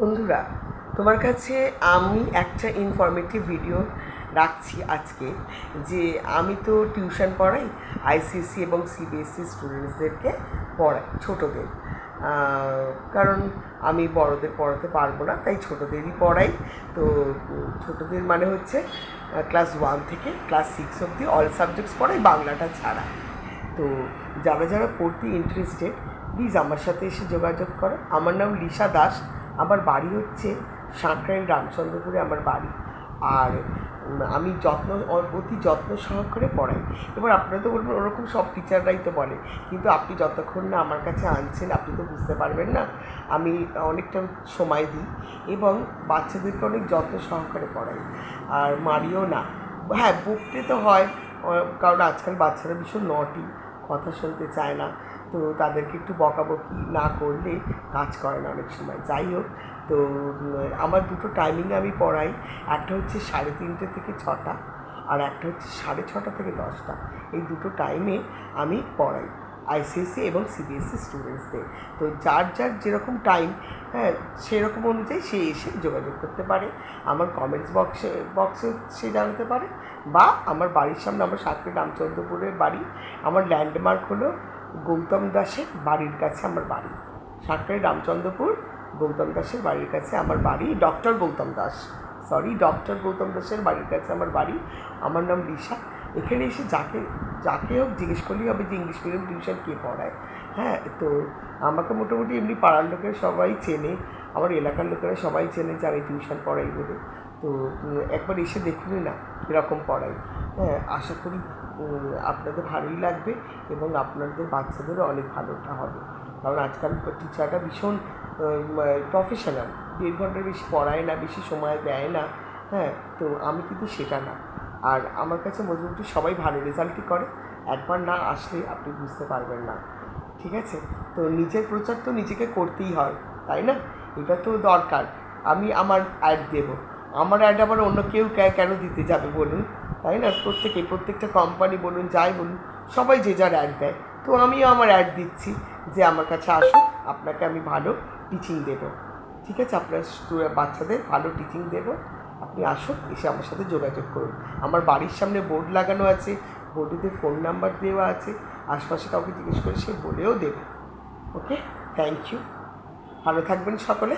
বন্ধুরা, তোমার কাছে আমি একটা ইনফরমেটিভ ভিডিও রাখছি আজকে। যে আমি তো টিউশন পড়াই, আইসিএসসি এবং সিবিএসসি স্টুডেন্টসদেরকে পড়াই, ছোটোদের। কারণ আমি বড়দের পড়াতে পারবো না, তাই ছোটোদেরই পড়াই। তো ছোটোদের মানে হচ্ছে ক্লাস 1 থেকে ক্লাস 6 অবধি অল সাবজেক্টস পড়াই, বাংলাটা ছাড়া। তো যারা যারা পড়তে ইন্টারেস্টেড, প্লিজ আমার সাথে এসে যোগাযোগ করো। আমার নাম লিসা দাস, আমার বাড়ি হচ্ছে সাঁকরাইল রামচন্দ্রপুরে আমার বাড়ি। আর আমি অতি যত্ন সহকারে পড়াই। এবার আপনারা তো বলবেন ওরকম সব টিচাররাই তো বলে, কিন্তু আপনি যতক্ষণ না আমার কাছে আনছেন আপনি তো বুঝতে পারবেন না। আমি অনেকটা সময় দিই এবং বাচ্চাদেরকে অনেক যত্ন সহকারে পড়াই, আর মারিও না। হ্যাঁ, বকতে তো হয়, কারণ আজকাল বাচ্চারা ভীষণ নটি, কথা শুনতে চায় না। তো তাদেরকে একটু বকাবকি না করলে কাজ করে না অনেক সময়। যাই হোক, তো আমার দুটো টাইমিংয়ে আমি পড়াই। একটা হচ্ছে 3:30 থেকে 6টা, আর একটা হচ্ছে 6:30 থেকে 10টা। এই দুটো টাইমে আমি পড়াই আইসিএসসি এবং সিবিএসসি স্টুডেন্টসদের। তো যার যার যেরকম টাইম, হ্যাঁ, সেরকম অনুযায়ী সে এসে যোগাযোগ করতে পারে। আমার কমেন্টস বক্সে সে জানাতে পারে, বা আমার বাড়ির সামনে, আমার সাঁকরাইল রামচন্দ্রপুরের বাড়ি। আমার ল্যান্ডমার্ক হলো গৌতম দাসের বাড়ির কাছে আমার বাড়ি। সাঁকরাইল রামচন্দ্রপুর, গৌতম দাসের বাড়ির কাছে আমার বাড়ি। ডক্টর গৌতম দাসের বাড়ির কাছে আমার বাড়ি। আমার নাম লিসা। এখানে এসে যাকে হোক জিজ্ঞেস করলেই হবে যে ইংলিশ মিডিয়াম টিউশন কে পড়ায়। হ্যাঁ, তো আমাকে মোটামুটি এমনি পাড়ার লোকেরা সবাই চেনে, আমার এলাকার লোকেরা সবাই চেনে যে আমি টিউশন পড়াই বলে। তো একবার এসে দেখুনই না কীরকম পড়াই। হ্যাঁ, আশা করি আপনাদের ভালোই লাগবে এবং আপনাদের বাচ্চাদেরও অনেক ভালোটা হবে। কারণ আজকাল টিচাররা ভীষণ প্রফেশনাল, 1.5 ঘন্টার বেশি পড়ায় না, বেশি সময় দেয় না। হ্যাঁ, তো আমি কিন্তু সেটা না। আর আমার কাছে মোটামুটি সবাই ভালো রেজাল্টই করে। একবার না আসলে আপনি বুঝতে পারবেন না। ঠিক আছে? তো নিজের প্রচার তো নিজেকে করতেই হয়, তাই না? এটা তো দরকার। আমি আমার অ্যাড দেবো, আমার অ্যাড আবার অন্য কেউ কেন দিতে যাবে বলুন, তাই না? প্রত্যেকটা কোম্পানি বলুন, যাই বলুন, সবাই যে যার অ্যাড দেয়। তো আমিও আমার অ্যাড দিচ্ছি যে আমার কাছে আসুন, আপনাকে আমি ভালো টিচিং দেবো। ঠিক আছে? আপনার বাচ্চাদের ভালো টিচিং দেবো। আপনি আসুন, এসে আমার সাথে যোগাযোগ করুন। আমার বাড়ির সামনে বোর্ড লাগানো আছে, বোর্ডেতে ফোন নাম্বার দেওয়া আছে। আশপাশে কাউকে জিজ্ঞেস করে সে বলেও দেবে। ওকে, থ্যাংক ইউ। ভালো থাকবেন সকলে।